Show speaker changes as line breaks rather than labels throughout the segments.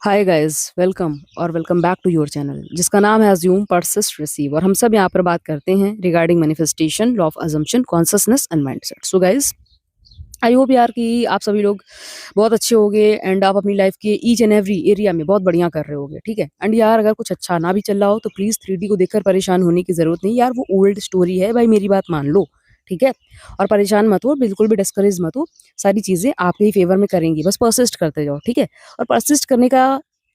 हाय guys, welcome और welcome back to your channel जिसका नाम है अज्यूम परसिस्ट रिसीव। और हम सब यहाँ पर बात करते हैं regarding manifestation, law of assumption, consciousness and mindset. So guys, I hope यार कि आप सभी लोग बहुत अच्छे होगे एंड आप अपनी लाइफ के ईच एंड एवरी एरिया में बहुत बढ़िया कर रहे होगे, ठीक है। एंड यार, अगर कुछ अच्छा ना भी चल रहा हो तो प्लीज 3D को देखकर परेशान होने की जरूरत नहीं यार, वो ओल्ड स्टोरी है भाई, मेरी बात मान लो, ठीक है। और परेशान मत हो, बिल्कुल भी डिस्करेज मत हो, सारी चीजें आपके ही फेवर में करेंगी, बस परसिस्ट करते जाओ, ठीक है। और परसिस्ट करने का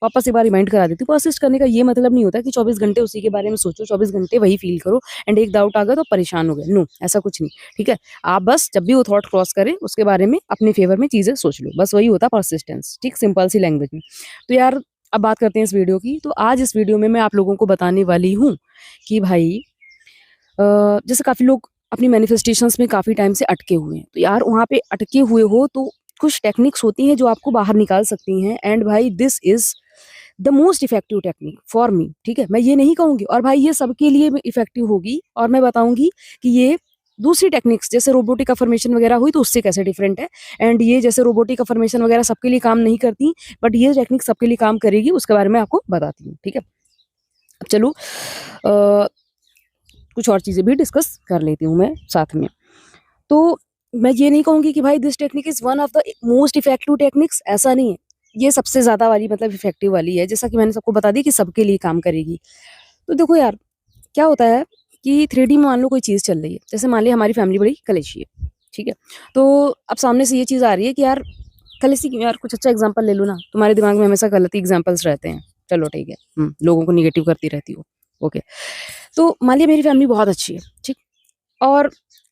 वापस एक बार रिमाइंड करा देती हूँ, परसिस्ट करने का ये मतलब नहीं होता कि 24 घंटे उसी के बारे में सोचो, 24 घंटे वही फील करो एंड एक डाउट आ गया तो परेशान हो गए। नो, ऐसा कुछ नहीं, ठीक है। आप बस जब भी वो थॉट क्रॉस करे उसके बारे में अपने फेवर में चीजें सोच लो, बस वही होता है परसिस्टेंस, ठीक, सिंपल सी लैंग्वेज में। तो यार, अब बात करते हैं इस वीडियो की। तो आज इस वीडियो में मैं आप लोगों को बताने वाली हूँ कि भाई, जैसे काफी लोग अपनी मैनिफेस्टेशंस में काफी टाइम से अटके हुए हैं, तो यार वहां पे अटके हुए हो तो कुछ टेक्निक्स होती हैं जो आपको बाहर निकाल सकती हैं। एंड भाई, this is the most effective technique for me, ठीक है। मैं ये नहीं कहूंगी और भाई ये सबके लिए इफेक्टिव होगी, और मैं बताऊंगी कि ये दूसरी टेक्निक्स जैसे रोबोटिक अफर्मेशन वगैरह हुई तो उससे कैसे डिफरेंट है। एंड ये जैसे रोबोटिक अफर्मेशन वगैरह सबके लिए काम नहीं करती, बट ये टेक्निक सबके लिए काम करेगी, उसके बारे में आपको बताती हूँ, ठीक है। अब चलो, कुछ और चीजें भी डिस्कस कर लेती हूँ मैं साथ में। तो मैं ये नहीं कहूंगी कि भाई this technique is one of the most effective techniques, ऐसा नहीं है। ये सबसे ज्यादा वाली मतलब इफेक्टिव वाली है, जैसा कि मैंने सबको बता दी कि सबके लिए काम करेगी। तो देखो यार, क्या होता है कि 3D में मान लो कोई चीज चल रही है, जैसे मान लिया हमारी फैमिली बड़ी कलेशी है, ठीक है। तो अब सामने से ये चीज आ रही है कि यार कलेशी की, यार कुछ अच्छा एग्जाम्पल ले लो ना, तुम्हारे दिमाग में हमेशा गलत ही एग्जाम्पल्स रहते हैं। चलो ठीक है, लोगों को निगेटिव करती रहती हो, ओके। तो मान लिया मेरी फैमिली बहुत अच्छी है, ठीक। और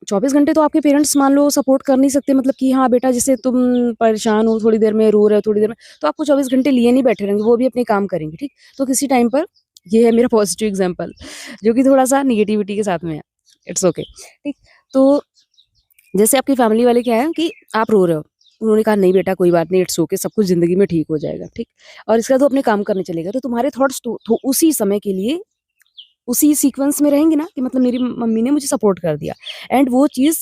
24 घंटे तो आपके पेरेंट्स मान लो सपोर्ट कर नहीं सकते, मतलब कि हाँ बेटा, जैसे तुम परेशान हो, थोड़ी देर में रो रहे हो, थोड़ी देर में तो आपको 24 घंटे लिए नहीं बैठे रहेंगे, वो भी अपने काम करेंगे, ठीक। तो किसी टाइम पर, ये है मेरा पॉजिटिव एग्जांपल जो कि थोड़ा सा निगेटिविटी के साथ में है, इट्स ओके, ठीक। तो जैसे आपकी फैमिली वाले क्या है कि आप रो रहे हो, उन्होंने कहा नहीं बेटा कोई बात नहीं, इट्स ओके, सब कुछ जिंदगी में ठीक हो जाएगा, ठीक। और इसका तो अपने काम करने चलेगा, तो तुम्हारे थॉट्स तो उसी समय के लिए उसी सीक्वेंस में रहेंगे ना, कि मतलब मेरी मम्मी ने मुझे सपोर्ट कर दिया। एंड वो चीज़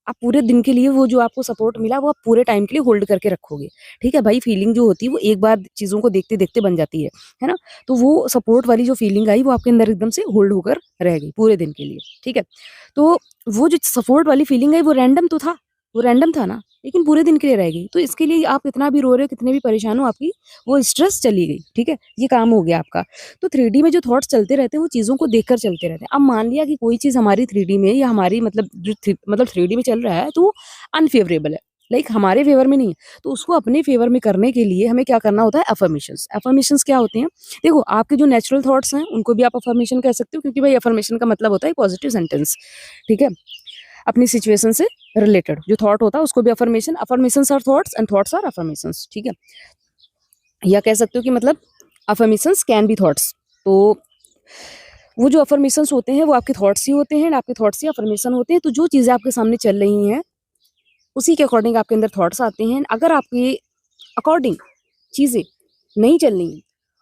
आप पूरे दिन के लिए, वो जो आपको सपोर्ट मिला वो आप पूरे टाइम के लिए होल्ड करके रखोगे, ठीक है। भाई फीलिंग जो होती है वो एक बार चीज़ों को देखते-देखते बन जाती है ना? तो वो सपोर्ट वाली जो फीलिंग आई वो आपके अंदर एकदम से होल्ड होकर रह गई पूरे दिन के लिए, ठीक है। तो वो जो सपोर्ट वाली फीलिंग आई वो रैंडम तो था, वो रैंडम था ना, लेकिन पूरे दिन के लिए रह गई। तो इसके लिए आप कितना भी रो रहे हो, कितने भी परेशान हो, आपकी वो स्ट्रेस चली गई, ठीक है। ये काम हो गया आपका। तो 3D में जो थॉट्स चलते रहते हैं वो चीज़ों को देखकर चलते रहते हैं। अब मान लिया कि कोई चीज़ हमारी 3D में या हमारी मतलब जो मतलब 3D में चल रहा है तो वो अनफेवरेबल है, लाइक हमारे फेवर में नहीं है। तो उसको अपने फेवर में करने के लिए हमें क्या करना होता है? अफर्मेशंस। अफर्मेशंस क्या होते हैं? देखो, आपके जो नेचुरल थॉट्स हैं उनको भी आप अफर्मेशन कह सकते हो, क्योंकि भाई अफर्मेशन का मतलब होता है पॉजिटिव सेंटेंस, ठीक है। अपनी सिचुएशन से रिलेटेड जो थॉट होता है उसको भी affirmation. Affirmations are thoughts and thoughts are affirmations, ठीक है। या कह सकते हो कि मतलब अफर्मेशंस कैन बी थॉट्स। तो वो जो अफर्मेशंस होते हैं वो आपके थॉट्स ही होते हैं, आपके थॉट्स ही अफर्मेशन होते हैं। तो जो चीज़ें आपके सामने चल रही हैं उसी के अकॉर्डिंग आपके अंदर थॉट्स आते हैं। अगर आपके अकॉर्डिंग चीज़ें नहीं चल रही हैं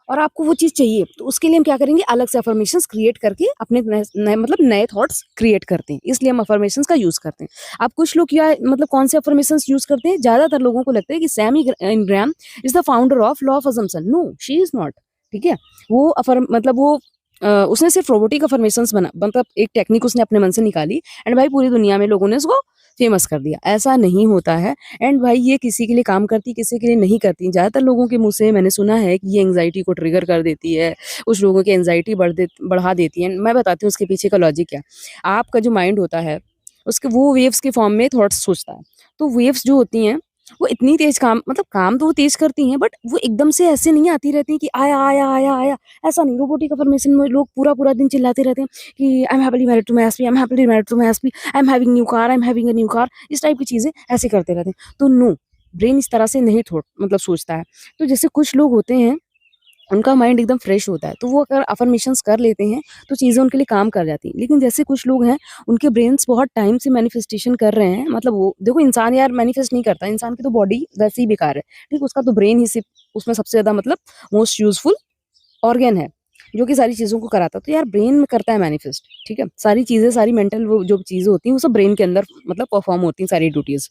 और आपको वो चीज़ चाहिए, तो उसके लिए हम क्या करेंगे? अलग से अफर्मेशंस क्रिएट करके अपने नए नए मतलब नए थॉट्स क्रिएट करते हैं, इसलिए हम अफर्मेशंस का यूज़ करते हैं। अब कुछ लोग क्या मतलब कौन से अफर्मेशंस यूज़ करते हैं? ज़्यादातर लोगों को लगता है कि Sammy Gram is the founder of law of assumption. No, she is not, ठीक है। वो मतलब वो उसने सिर्फ रोबोटिक अफर्मेशंस बना, मतलब एक टेक्निक उसने अपने मन से निकाली एंड भाई पूरी दुनिया में लोगों ने उसको फेमस कर दिया। ऐसा नहीं होता है। एंड भाई ये किसी के लिए काम करती, किसी के लिए नहीं करती। ज़्यादातर लोगों के मुँह से मैंने सुना है कि ये एंग्जायटी को ट्रिगर कर देती है, कुछ लोगों की एंग्जायटी बढ़ा देती है। मैं बताती हूँ उसके पीछे का लॉजिक क्या। आपका जो माइंड होता है उसके वो वेव्स के फॉर्म में थॉट्स सोचता है। तो वेव्स जो होती हैं वो इतनी तेज काम, मतलब काम तो वो तेज करती हैं, बट वो एकदम से ऐसे नहीं आती रहती हैं कि आया आया आया आया। ऐसा नहीं, रोबोटिक अफर्मेशन में लोग पूरा पूरा दिन चिल्लाते रहते हैं कि I am happily married to my husband, I am happily married to my husband, I am having new car, I am having a new car. इस टाइप की चीज़ें ऐसे करते रहते हैं। तो नो, ब्रेन इस तरह से नहीं थॉट मतलब सोचता है। तो जैसे कुछ लोग होते हैं उनका माइंड एकदम फ्रेश होता है, तो वो अगर अफर्मेशंस कर लेते हैं तो चीज़ें उनके लिए काम कर जाती हैं। लेकिन जैसे कुछ लोग हैं उनके ब्रेन्स बहुत टाइम से मैनिफेस्टेशन कर रहे हैं, मतलब वो देखो, इंसान यार मैनिफेस्ट नहीं करता, इंसान की तो बॉडी वैसे ही बेकार है, ठीक। उसका तो ब्रेन ही सिर्फ उसमें सबसे ज़्यादा मतलब मोस्ट यूजफुल ऑर्गन है जो कि सारी चीज़ों को कराता है। तो यार ब्रेन में करता है मैनिफेस्ट, ठीक है। सारी चीज़ें, सारी मेंटल वो जो चीज़ें होती हैं वो सब ब्रेन के अंदर मतलब परफॉर्म होती हैं, सारी ड्यूटीज़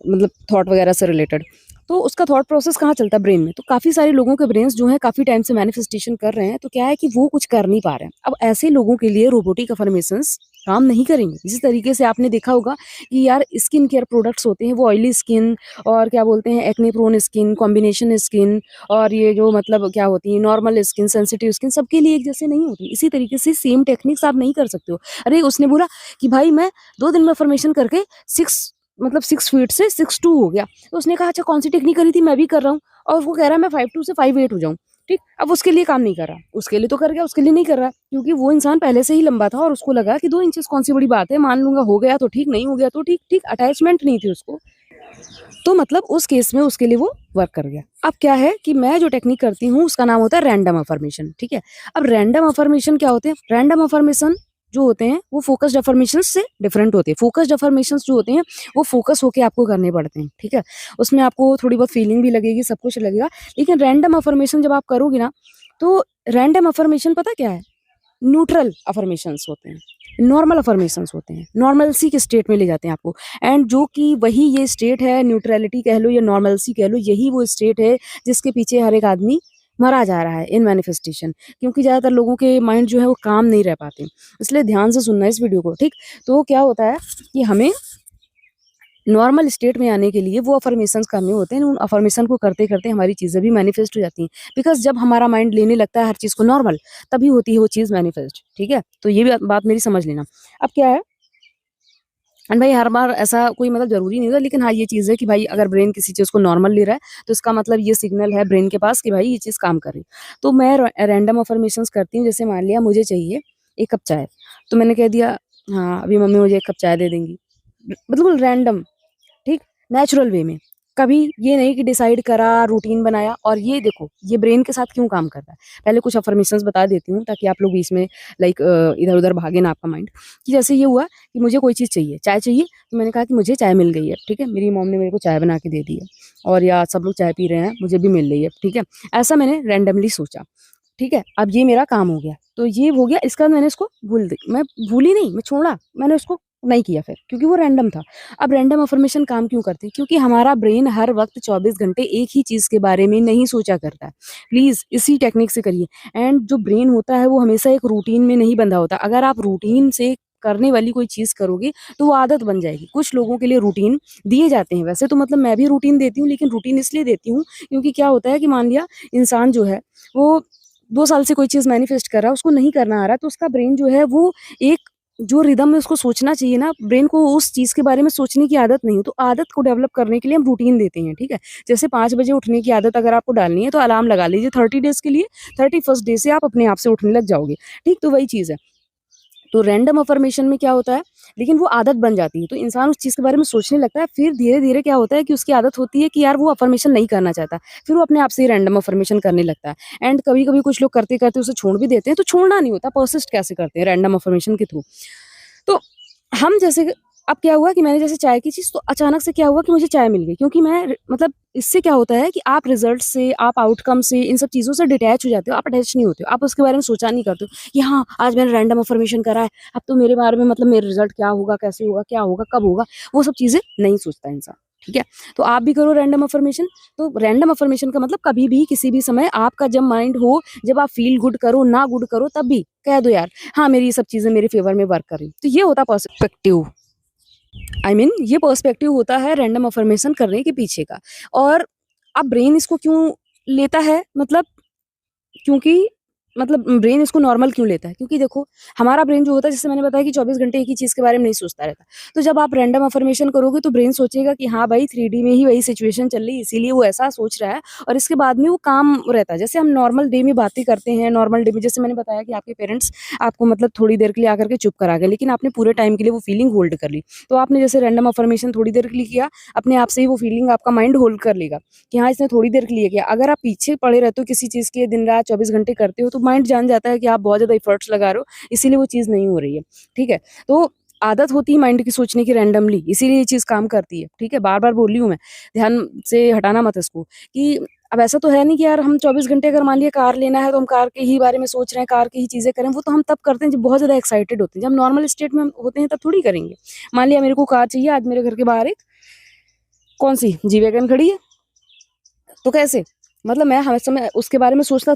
मतलब थॉट वगैरह से रिलेटेड। तो उसका थॉट प्रोसेस कहाँ चलता है? ब्रेन में। तो काफ़ी सारे लोगों के ब्रेन्स जो हैं काफ़ी टाइम से मैनिफेस्टेशन कर रहे हैं, तो क्या है कि वो कुछ कर नहीं पा रहे हैं। अब ऐसे लोगों के लिए रोबोटिक अफ़र्मेशंस काम नहीं करेंगे। इसी तरीके से आपने देखा होगा कि यार स्किन केयर प्रोडक्ट्स होते हैं, वो ऑयली स्किन और क्या बोलते हैं acne prone skin, combination skin और ये जो मतलब क्या होती है नॉर्मल स्किन, सेंसिटिव स्किन सबके लिए एक जैसे नहीं होती। इसी तरीके से सेम टेक्निक्स आप नहीं कर सकते हो। अरे उसने बोला कि भाई मैं 2 दिन में अफ़र्मेशन करके 6 फीट से 6'2" हो गया। तो उसने कहा अच्छा कौन सी टेक्निक करी थी? मैं भी कर रहा हूँ और वो कह रहा है मैं 5'2" से 5'8" हो जाऊँ। ठीक? अब उसके लिए काम नहीं कर रहा। उसके लिए तो कर गया, उसके लिए नहीं कर रहा क्योंकि वो इंसान पहले से ही लंबा था और उसको लगा कि 2 इंचेस कौन सी बड़ी बात है, मान लूँगा हो गया तो ठीक, नहीं हो गया तो ठीक, ठीक अटैचमेंट नहीं थी उसको। तो मतलब उस केस में उसके लिए वो वर्क कर गया। अब क्या है कि मैं जो टेक्निक करती हूँ उसका नाम होता है रैंडम अफर्मेशन, ठीक है? अब रैंडम अफर्मेशन क्या होते हैं? रैंडम अफर्मेशन जो होते हैं वो फोकस्ड अफर्मेशंस से डिफरेंट होते हैं। फोकस्ड अफर्मेशंस जो होते हैं वो फोकस होके आपको करने पड़ते हैं, ठीक है? उसमें आपको थोड़ी बहुत फीलिंग भी लगेगी, सब कुछ लगेगा। लेकिन रैंडम अफर्मेशन जब आप करोगे ना, तो रैंडम अफर्मेशन पता क्या है? न्यूट्रल अफर्मेशंस होते हैं, नॉर्मल अफर्मेशंस होते हैं, नॉर्मलसी के स्टेट में ले जाते हैं आपको। एंड जो कि वही ये स्टेट है, न्यूट्रलिटी कह लो या नॉर्मलसी कह लो, यही वो स्टेट है जिसके पीछे हर एक आदमी मरा जा रहा है इन मैनिफेस्टेशन। क्योंकि ज़्यादातर लोगों के माइंड जो है वो काम नहीं रह पाते। इसलिए ध्यान से सुनना इस वीडियो को, ठीक? तो क्या होता है कि हमें नॉर्मल स्टेट में आने के लिए वो अफर्मेशंस करने होते हैं। उन अफर्मेशन को करते-करते हमारी चीज़ें भी मैनिफेस्ट हो जाती हैं। बिकॉज़ जब हमारा माइंड लेने लगता है हर चीज़ को नॉर्मल, तभी होती है वो चीज़ मैनिफेस्ट, ठीक है? तो ये भी बात मेरी समझ लेना। अब क्या है एंड भाई हर बार ऐसा कोई मतलब ज़रूरी नहीं होता, लेकिन हाँ, ये चीज़ है कि भाई अगर ब्रेन किसी चीज़ को नॉर्मल ले रहा है, तो इसका मतलब ये सिग्नल है ब्रेन के पास कि भाई ये चीज़ काम कर रही है। तो मैं रैंडम अफर्मेशंस करती हूँ, जैसे मान लिया मुझे चाहिए 1 कप चाय, तो मैंने कह दिया हाँ, अभी मम्मी मुझे 1 कप चाय दे देंगी। बिल्कुल रैंडम, ठीक? नेचुरल वे में। कभी ये नहीं कि डिसाइड करा, रूटीन बनाया और ये देखो, ये ब्रेन के साथ क्यों काम कर रहा है। पहले कुछ अफ़र्मेशंस बता देती हूँ ताकि आप लोग बीच में लाइक इधर-उधर भागे ना आपका माइंड। कि जैसे ये हुआ कि मुझे कोई चीज़ चाहिए, चाय चाहिए, तो मैंने कहा कि मुझे चाय मिल गई है, ठीक है? मेरी मॉम ने मेरे को चाय बना के दे दी है और या सब लोग चाय पी रहे हैं, मुझे भी मिल रही है, ठीक है? ऐसा मैंने रैंडमली सोचा, ठीक है? अब ये मेरा काम हो गया। तो ये हो गया, इसके बाद मैंने इसको भूल दी, मैं भूली नहीं, मैं छोड़ा, मैंने उसको नहीं किया फिर क्योंकि वो रैंडम था। अब रैंडम अफ़र्मेशन काम क्यों करते हैं? क्योंकि हमारा ब्रेन हर वक़्त 24 घंटे एक ही चीज़ के बारे में नहीं सोचा करता है। प्लीज़ इसी टेक्निक से करिए। एंड जो ब्रेन होता है वो हमेशा एक रूटीन में नहीं बंधा होता। अगर आप रूटीन से करने वाली कोई चीज़ करोगे तो वो आदत बन जाएगी। कुछ लोगों के लिए रूटीन दिए जाते हैं, वैसे तो मतलब मैं भी रूटीन देती हूँ, लेकिन रूटीन इसलिए देती हूँ क्योंकि क्या होता है कि मान लिया इंसान जो है वो 2 साल से कोई चीज़ मैनिफेस्ट कर रहा है, उसको नहीं करना आ रहा है, तो उसका ब्रेन जो है वो एक जो रिदम में उसको सोचना चाहिए ना, ब्रेन को उस चीज़ के बारे में सोचने की आदत नहीं है, तो आदत को डेवलप करने के लिए हम रूटीन देते हैं, ठीक है? जैसे 5 बजे उठने की आदत अगर आपको डालनी है, तो अलार्म लगा लीजिए 30 डेज़ के लिए, 31st डे से आप अपने आप से उठने लग जाओगे, ठीक? तो वही चीज़ है। तो रैंडम अफ़र्मेशन में क्या होता है, लेकिन वो आदत बन जाती है, तो इंसान उस चीज़ के बारे में सोचने लगता है, फिर धीरे-धीरे क्या होता है कि उसकी आदत होती है कि यार वो अफ़र्मेशन नहीं करना चाहता, फिर वो अपने आप से ही रैंडम अफ़र्मेशन करने लगता है। एंड कभी-कभी कुछ लोग करते-करते उसे छोड़ भी देते हैं, तो छोड़ना नहीं होता, पर्सिस्ट कैसे करते हैं रैंडम अफ़र्मेशन के थ्रू। तो हम जैसे अब क्या हुआ कि मैंने जैसे चाय की चीज़ तो अचानक से क्या हुआ कि मुझे चाय मिल गई क्योंकि मैं मतलब इससे क्या होता है कि आप रिज़ल्ट से, आप आउटकम से, इन सब चीज़ों से डिटैच हो जाते हो, आप अटैच नहीं होते हो। आप उसके बारे में सोचा नहीं करते हो कि हाँ, आज मैंने रैंडम अफ़र्मेशन करा है, अब तो मेरे बारे में मतलब मेरा रिज़ल्ट क्या होगा, कैसे होगा, क्या होगा, कब होगा, वो सब चीज़ें नहीं सोचता इंसान, ठीक है? तो आप भी करो रैंडम अफ़र्मेशन। तो रैंडम अफ़र्मेशन का मतलब कभी भी, किसी भी समय आपका जब माइंड हो, जब आप फ़ील गुड करो, ना गुड करो, तब भी कह दो यार, हाँ, मेरी ये सब चीज़ें मेरे फ़ेवर में वर्क कर रही हैं। तो ये होता है पर्सपेक्टिव। ये पर्सपेक्टिव होता है रैंडम अफ़र्मेशन करने के पीछे का। और अब ब्रेन इसको क्यों लेता है मतलब क्योंकि मतलब ब्रेन इसको नॉर्मल क्यों लेता है? क्योंकि देखो, हमारा ब्रेन जो होता है, जैसे मैंने बताया कि 24 घंटे एक ही चीज़ के बारे में नहीं सोचता रहता। तो जब आप रैंडम अफ़र्मेशन करोगे तो ब्रेन सोचेगा कि हाँ भाई 3D में ही वही सिचुएशन चल रही है, इसीलिए वो ऐसा सोच रहा है और इसके बाद में वो काम रहता है। जैसे हम नॉर्मल डे में बातें करते हैं, नॉर्मल डे में जैसे मैंने बताया कि आपके पेरेंट्स आपको मतलब थोड़ी देर के लिए आकर के चुप करा गए, लेकिन आपने पूरे टाइम के लिए वो फीलिंग होल्ड कर ली। तो आपने जैसे रैंडम अफ़र्मेशन थोड़ी देर के लिए किया, अपने आप से ही वो फीलिंग आपका माइंड होल्ड कर लेगा कि हाँ, इसने थोड़ी देर के लिए किया। अगर आप पीछे पड़े रहते हो किसी चीज़ के, दिन-रात 24 घंटे करते हो, तो माइंड जान जाता है कि आप बहुत ज़्यादा एफर्ट्स लगा रहे हो, इसीलिए वो चीज़ नहीं हो रही है, ठीक है? तो आदत होती है माइंड की सोचने की रैंडमली, इसीलिए ये चीज़ काम करती है, ठीक है? बार-बार बोल रही हूँ मैं, ध्यान से हटाना मत इसको कि अब ऐसा तो है नहीं कि यार हम 24 घंटे अगर मान लिया कार लेना है, तो हम कार के ही बारे में सोच रहे हैं, कार की ही चीज़ें करें, वो तो हम तब करते हैं जब बहुत ज़्यादा एक्साइटेड होते हैं। जब नॉर्मल स्टेट में हम होते हैं, तब थोड़ी करेंगे। मान लिया मेरे को कार चाहिए, आज मेरे घर के बाहर एक कौन-सी जी वैगन खड़ी है, तो कैसे? मतलब मैं हर समय उसके बारे में सोचती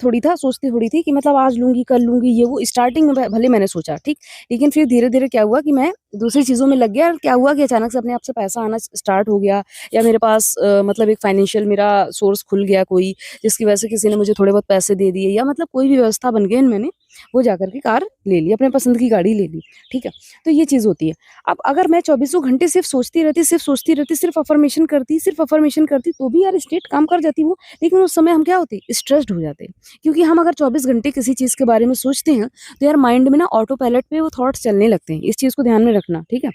थोड़ी थी कि मतलब आज लूँगी, कल लूँगी, ये वो स्टार्टिंग में भले मैंने सोचा, ठीक? लेकिन फिर धीरे-धीरे क्या हुआ कि मैं दूसरी चीज़ों में लग गया और क्या हुआ कि अचानक से अपने आप से पैसा आना स्टार्ट हो गया या मेरे पास मतलब एक फाइनेंशियल मेरा सोर्स खुल गया कोई, जिसकी वजह से किसी ने मुझे थोड़े बहुत पैसे दे दिए या मतलब कोई भी व्यवस्था बन गई मैंने, वो जाकर के कार ले ली, अपने पसंद की गाड़ी ले ली, ठीक है? तो ये चीज़ होती है। अब अगर मैं चौबीसों घंटे सिर्फ़ अफ़र्मेशन करती, तो भी यार स्टेट काम कर जाती वो। लेकिन उस समय हम क्या होते हैं, स्ट्रेस्ड हो जाते हैं। क्योंकि हम अगर 24 घंटे किसी चीज़ के बारे में सोचते हैं, तो यार माइंड में ना ऑटो पायलट पे वो थॉट्स चलने लगते हैं। इस चीज़ को ध्यान में रखना, ठीक है?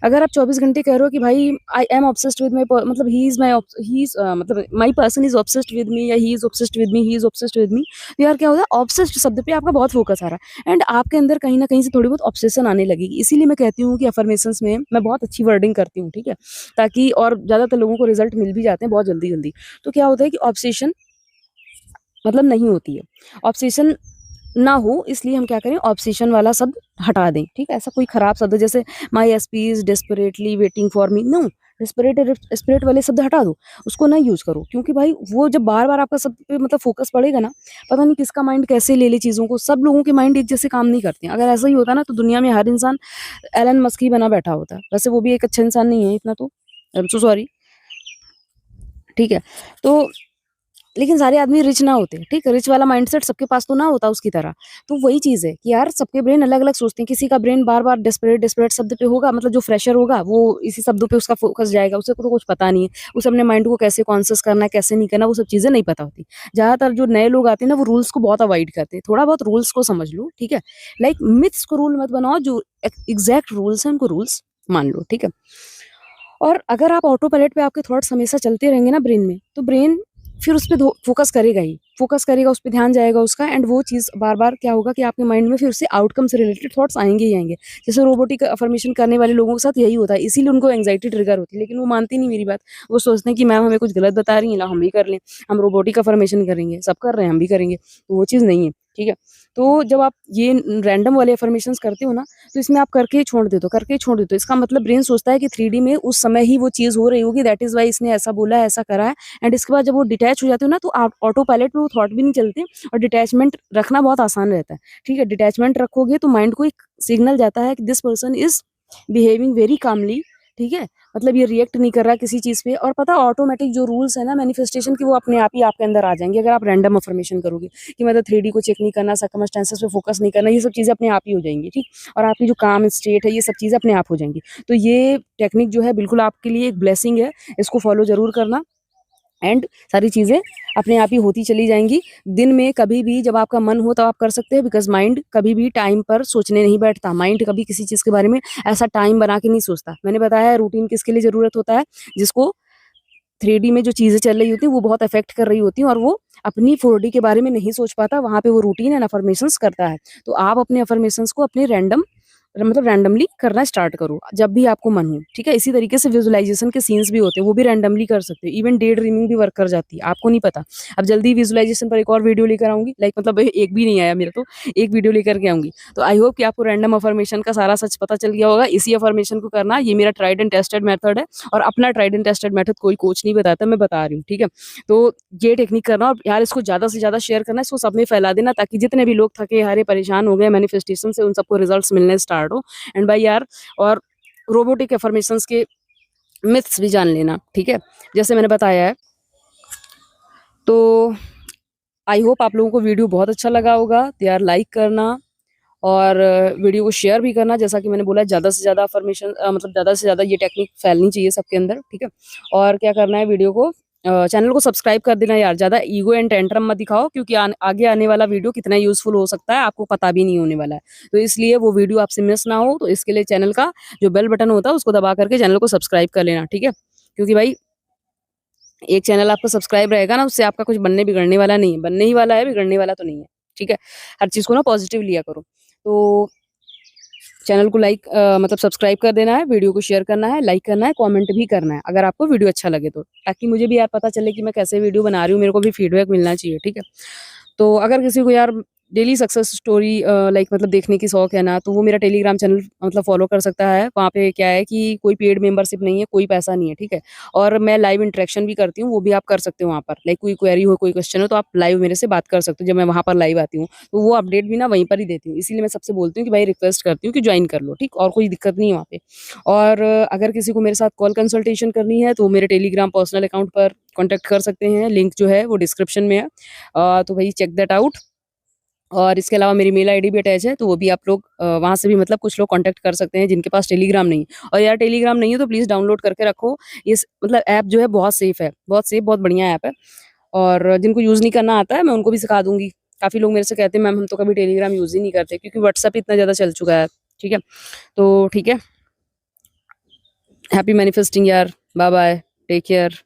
अगर आप 24 घंटे कह रहे हो कि भाई I am obsessed with my प मतलब ही इज़ मतलब my person is obsessed with me या he is obsessed with me, he is obsessed with me. तो यार क्या होता है, ऑब्सेस्ड शब्द पे आपका बहुत फ़ोकस आ रहा है एंड आपके अंदर कहीं न कहीं से थोड़ी बहुत ऑब्सेशन आने लगेगी। इसीलिए मैं कहती हूँ कि अफ़र्मेशंस में मैं बहुत अच्छी वर्डिंग करती हूँ, ठीक है? ताकि और ज़्यादातर लोगों को रिज़ल्ट मिल भी जाते हैं बहुत जल्दी-जल्दी। तो क्या होता है कि ऑब्सेशन मतलब नहीं होती है। ऑब्सेशन ना हो इसलिए हम क्या करें, ऑब्सेशन वाला शब्द हटा दें, ठीक है? ऐसा कोई खराब शब्द जैसे my SP is desperately waiting for me, no, desperate वाले शब्द हटा दो, उसको ना यूज़ करो क्योंकि भाई वो जब बार-बार आपका शब्द पे मतलब फ़ोकस पड़ेगा ना, पता नहीं किसका माइंड कैसे ले ले चीज़ों को, सब लोगों के माइंड एक जैसे काम नहीं करते हैं। अगर ऐसा ही होता ना तो दुनिया में हर इंसान एलन मस्क ही बना बैठा होता। वैसे वो भी एक अच्छा इंसान नहीं है इतना तो, आई एम सो सॉरी, ठीक है? तो लेकिन सारे आदमी रिच ना होते, ठीक है? रिच वाला माइंडसेट सबके पास तो ना होता उसकी तरह। तो वही चीज़ है कि यार सबके ब्रेन अलग-अलग सोचते हैं। किसी का ब्रेन बार-बार डेस्परेट शब्द पे होगा, मतलब जो फ्रेशर होगा वो इसी शब्दों पे उसका फ़ोकस जाएगा, उसे तो कुछ पता नहीं है। उसे अपने माइंड को कैसे कॉन्शियस करना है, कैसे नहीं करना, वो सब चीज़ें नहीं पता होती। ज़्यादातर जो नए लोग आते हैं ना, वो रूल्स को बहुत अवॉइड करते हैं। थोड़ा बहुत रूल्स को समझ लो, ठीक है? लाइक मिथ्स को रूल मत बनाओ, जो एग्ज़ैक्ट रूल्स हैं उनको रूल्स मान लो, ठीक है? और अगर आप ऑटो पायलट पे आपके थॉट्स हमेशा चलते रहेंगे ना ब्रेन में, तो ब्रेन फिर उस पे फ़ोकस करेगा ही। फ़ोकस करेगा, उस पे ध्यान जाएगा उसका एंड वो चीज़ बार-बार क्या होगा कि आपके माइंड में फिर उससे आउटकम से रिलेटेड थॉट्स आएँगे ही आएँगे। जैसे रोबोटिक अफ़र्मेशन करने वाले लोगों के साथ यही होता है, इसीलिए उनको एंग्ज़ायटी ट्रिगर होती है, लेकिन वो मानती नहीं मेरी बात। वो सोचते हैं कि मैम हमें कुछ गलत बता रही हैं, लाओ हम भी कर लें। हम रोबोटिक अफ़र्मेशन करेंगे, सब कर रहे हैं, हम भी करेंगे। तो वो चीज़ नहीं है, ठीक है? तो जब आप ये रैंडम वाले अफ़र्मेशंस करते हो ना, तो इसमें आप करके ही छोड़ देते हो, करके ही छोड़ देते हो। इसका मतलब ब्रेन सोचता है कि 3D में उस समय ही वो चीज़ हो रही होगी, दैट इज़ व्हाई इसने ऐसा बोला है, ऐसा करा है एंड इसके बाद जब वो डिटैच हो जाते हो ना, तो आप ऑटो पायलट पे वो थॉट भी नहीं चलते और डिटैचमेंट रखना बहुत आसान रहता है, ठीक है? डिटैचमेंट रखोगे तो माइंड को एक सिग्नल जाता है कि this person is behaving very calmly, ठीक है? मतलब ये रिएक्ट नहीं कर रहा है किसी चीज़ पे और पता है ऑटोमैटिक जो रूल्स है ना मैनिफेस्टेशन के, वो अपने आप ही आपके अंदर आ जाएँगे अगर आप रैंडम अफ़र्मेशन करोगे कि मतलब 3D को चेक नहीं करना, सर्कमस्टेंसेस पे फ़ोकस नहीं करना, ये सब चीज़ें अपने आप ही हो जाएँगी, ठीक? और आपकी जो काम स्टेट है, ये सब चीज़ें अपने आप हो जाएँगी। तो ये टेक्निक जो है बिल्कुल आपके लिए एक ब्लेसिंग है, इसको फ़ॉलो ज़रूर करना एंड सारी चीज़ें अपने आप ही होती चली जाएँगी। दिन में कभी भी जब आपका मन हो तब आप कर सकते हैं, बिकॉज़ माइंड कभी भी टाइम पर सोचने नहीं बैठता। माइंड कभी किसी चीज़ के बारे में ऐसा टाइम बना के नहीं सोचता। मैंने बताया है रूटीन किसके लिए ज़रूरत होता है, जिसको 3D में जो चीज़ें चल रही होती हैं वो बहुत अफ़ेक्ट कर रही होती हैं और वो अपनी 4D के बारे में नहीं सोच पाता, वहाँ पे वो रूटीन एंड अफ़र्मेशंस करता है। तो आप अपने अफ़र्मेशंस को अपने मतलब रैंडमली करना स्टार्ट करो, जब भी आपको मन हो, ठीक है? इसी तरीके से विज़ुअलाइज़ेशन के सीन्स भी होते हैं, वो भी रैंडमली कर सकते हो। इवन डे ड्रीमिंग भी वर्क कर जाती है, आपको नहीं पता। अब जल्दी विज़ुअलाइज़ेशन पर एक और वीडियो लेकर आऊँगी, लाइक मतलब एक भी नहीं आया मेरा तो, एक वीडियो लेकर के आऊँगी। तो आई होप कि आपको रैंडम अफ़र्मेशन का सारा सच पता चल गया होगा। इसी अफ़र्मेशन को करना, ये मेरा ट्राइड एंड टेस्टेड मेथड है और अपना ट्राइड एंड टेस्टेड मेथड कोई कोच नहीं बताता, मैं बता रही हूँ, ठीक है? तो ये टेक्निक करना और यार इसको ज़्यादा से ज़्यादा शेयर करना, इसको सब में फैला देना ताकि जितने भी लोग थके-हारे, परेशान हो गए मैनिफेस्टेशन से, उन सबको रिजल्ट्स मिलने स्टार्ट हो। एंड भाई यार और रोबोटिक अफ़र्मेशंस के मिथ्स भी जान लेना, ठीक है? जैसे मैंने बताया है, तो आई होप आप लोगों को वीडियो बहुत अच्छा लगा होगा। तो यार लाइक करना और वीडियो को शेयर भी करना, जैसा कि मैंने बोला ज़्यादा से ज़्यादा अफ़र्मेशन मतलब ज़्यादा से ज़्यादा ये टेक्निक फैलनी चाहिए सबके अंदर, ठीक है? और क्या करना है, वीडियो को चैनल को सब्सक्राइब कर देना यार, ज़्यादा ईगो एंड टेंट्रम मत दिखाओ क्योंकि आगे आने वाला वीडियो कितना यूज़फुल हो सकता है, आपको पता भी नहीं होने वाला है। तो इसलिए वो वीडियो आपसे मिस ना हो, तो इसके लिए चैनल का जो बेल बटन होता है, उसको दबा करके चैनल को सब्सक्राइब कर लेना, ठीक है? क्योंकि भाई एक चैनल आपका सब्सक्राइब रहेगा ना, उससे आपका कुछ बिगड़ने वाला नहीं है, बनने ही वाला है, बिगड़ने वाला तो नहीं है, ठीक है? हर चीज़ को ना पॉज़िटिव लिया करो। तो चैनल को मतलब सब्सक्राइब कर देना है, वीडियो को शेयर करना है, लाइक करना है, कमेंट भी करना है, अगर आपको वीडियो अच्छा लगे तो। ताकि मुझे भी यार पता चले कि मैं कैसे वीडियो बना रही हूँ, मेरे को भी फीडबैक मिलना चाहिए, ठीक है? तो अगर किसी को यार डेली सक्सेस स्टोरी लाइक मतलब देखने की शौक है ना, तो वो मेरा टेलीग्राम चैनल मतलब फॉलो कर सकता है। वहाँ पे क्या है कि कोई पेड मेंबरशिप नहीं है, कोई पैसा नहीं है, ठीक है? और मैं लाइव इंटरेक्शन भी करती हूँ, वो भी आप कर सकते हो वहाँ पर। लाइक कोई क्वेरी हो, कोई क्वेश्चन हो, तो आप लाइव मेरे से बात कर सकते हो जब मैं वहाँ पर लाइव आती हूँ। तो वो अपडेट भी ना वहीं पर ही देती हूँ। इसीलिए मैं सबसे बोलती हूँ कि भाई रिक्वेस्ट करती हूँ कि जॉइन कर लो, ठीक? और कोई दिक्कत नहीं है वहाँ पे। और अगर किसी को मेरे साथ कॉल कंसल्टेशन करनी है, तो मेरे टेलीग्राम पर्सनल अकाउंट पर कॉन्टैक्ट कर सकते हैं। लिंक जो है वो डिस्क्रिप्शन में है। तो भई चेक दैट आउट। और इसके अलावा मेरी मेल आईडी भी अटैच है, तो वो भी आप लोग वहाँ से भी मतलब कुछ लोग कॉन्टैक्ट कर सकते हैं जिनके पास टेलीग्राम नहीं है। और यार टेलीग्राम नहीं है तो प्लीज़ डाउनलोड करके रखो। इस मतलब ऐप जो है बहुत सेफ है, बहुत सेफ, बहुत बढ़िया ऐप है। और जिनको यूज़ नहीं करना आता है मैं उनको भी सिखा दूँगी। काफ़ी लोग मेरे से कहते हैं मैम हम तो कभी टेलीग्राम यूज़ ही नहीं करते क्योंकि व्हाट्सएप इतना ज़्यादा चल चुका है, ठीक है? तो ठीक है, हैप्पी मैनिफेस्टिंग यार, बाय-बाय, टेक केयर।